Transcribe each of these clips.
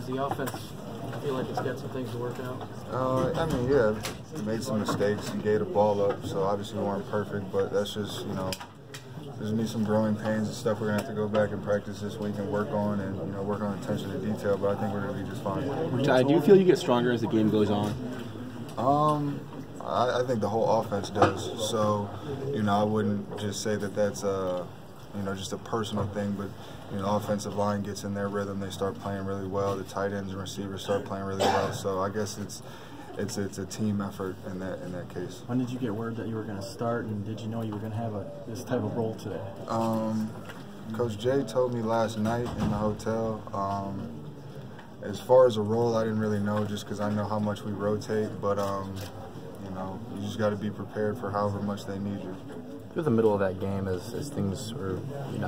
Does the offense feel like it's got some things to work out? I mean, yeah, we made some mistakes. You gave the ball up, so obviously we weren't perfect, but that's just, you know, there's going to be some growing pains and stuff we're going to have to go back and practice this week and work on and, you know, work on attention to detail, but I think we're going to be just fine. Ty, do you feel you get stronger as the game goes on? I think the whole offense does. So, you know, I wouldn't just say that that's you know, just a personal thing, but you know, the offensive line gets in their rhythm, they start playing really well. The tight ends and receivers start playing really well. So I guess it's a team effort in that case. When did you get word that you were going to start, and did you know you were going to have this type of role today? Coach Jay told me last night in the hotel. As far as a role, I didn't really know, just because I know how much we rotate. But you know, you just got to be prepared for however much they need you. Through the middle of that game, as things were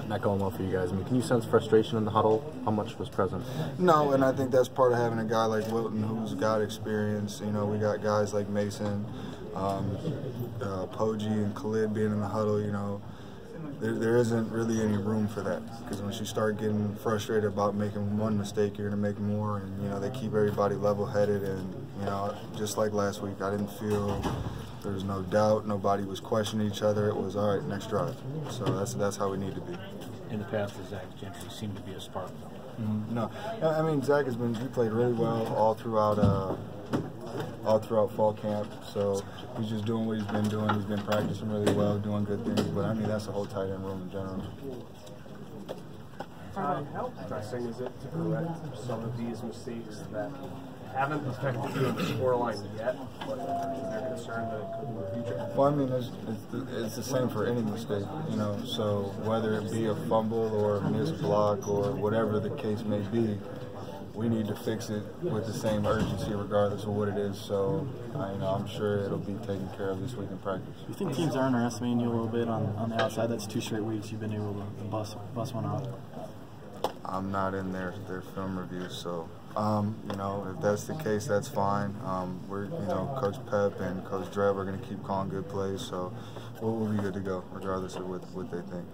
not going well for you guys, I mean, can you sense frustration in the huddle? How much was present? No, and I think that's part of having a guy like Wilton who's got experience. You know, we got guys like Mason, Poggi, and Khalid being in the huddle. You know, there isn't really any room for that, because once you start getting frustrated about making one mistake, you're going to make more, and you know, they keep everybody level-headed. And you know, just like last week, I didn't feel there was no doubt. Nobody was questioning each other. It was, all right, next drive. So that's how we need to be. In the past, Zach Gentry seemed to be a spark, though. No, I mean, Zach he played really well all throughout fall camp. So he's just doing what he's been doing. He's been practicing really well, doing good things. But I mean, that's the whole tight end room in general. How pressing is it to correct some of these mistakes that haven't affected you in the scoreline yet, but is there concern that it could in the future? Well, I mean, it's the same for any mistake, you know. So whether it be a fumble or a missed block or whatever the case may be, we need to fix it with the same urgency regardless of what it is. So, you know, I'm sure it'll be taken care of this week in practice. You think teams are underestimating you a little bit on the outside? That's 2 straight weeks you've been able to bust one out. I'm not in their film reviews, so you know, if that's the case, that's fine. We're, you know, Coach Pep and Coach Dreb are going to keep calling good plays, so we'll be good to go regardless of what they think.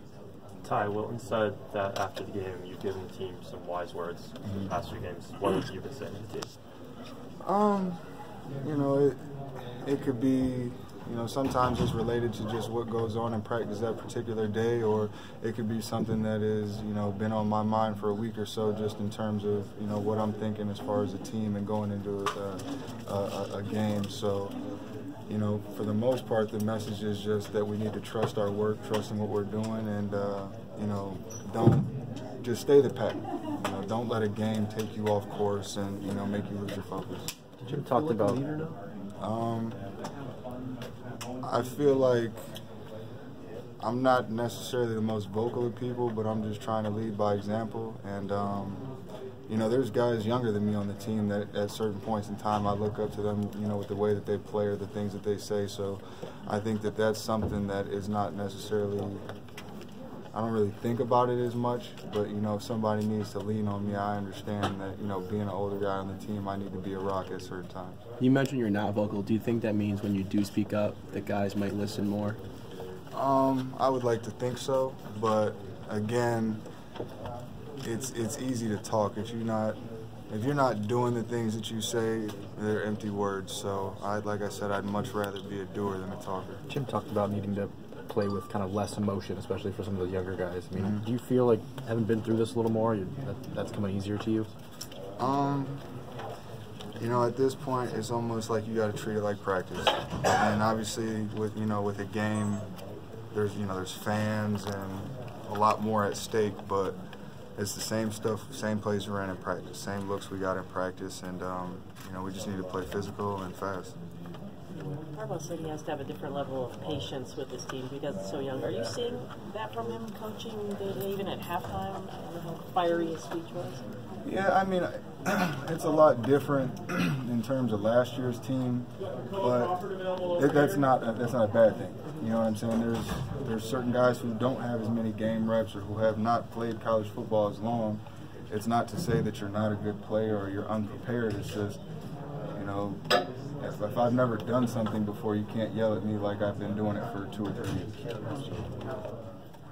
Ty, Wilton said that after the game you've given the team some wise words in the past 3 games. What have you been saying to the team? You know, it could be, you know, sometimes it's related to just what goes on in practice that particular day, or it could be something that is, you know, been on my mind for a week or so, just in terms of, you know, what I'm thinking as far as a team and going into a game. So, you know, for the most part, the message is just that we need to trust our work, trust in what we're doing, and, you know, don't just stay the pack. You know, don't let a game take you off course and, you know, make you lose your focus. Jim talked about. I feel like I'm not necessarily the most vocal of people, but I'm just trying to lead by example. And, you know, there's guys younger than me on the team that at certain points in time I look up to them, you know, with the way that they play or the things that they say. So I think that that's something that is not necessarily, I don't really think about it as much, but, you know, if somebody needs to lean on me, I understand that, you know, being an older guy on the team, I need to be a rock at certain times. You mentioned you're not vocal. Do you think that means when you do speak up that guys might listen more? I would like to think so, but again, it's easy to talk. If you're not doing the things that you say, they're empty words. So, like I said, I'd much rather be a doer than a talker. Jim talked about needing to play with kind of less emotion, especially for some of the younger guys. I mean, do you feel like, having been through this a little more, that's coming easier to you? You know, at this point, it's almost like you got to treat it like practice. And obviously, with a game, there's fans and a lot more at stake, but it's the same stuff, same plays we ran in practice, same looks we got in practice, and you know, we just need to play physical and fast. Harbaugh said he has to have a different level of patience with his team because it's so young. Are you seeing that from him coaching day-to-day, even at halftime? I don't know how fiery his speech was. Yeah, I mean, it's a lot different in terms of last year's team, but that's not a bad thing. You know what I'm saying? There's certain guys who don't have as many game reps or who have not played college football as long. It's not to say that you're not a good player or you're unprepared. It's just, you know, if I've never done something before, you can't yell at me like I've been doing it for 2 or 3 years.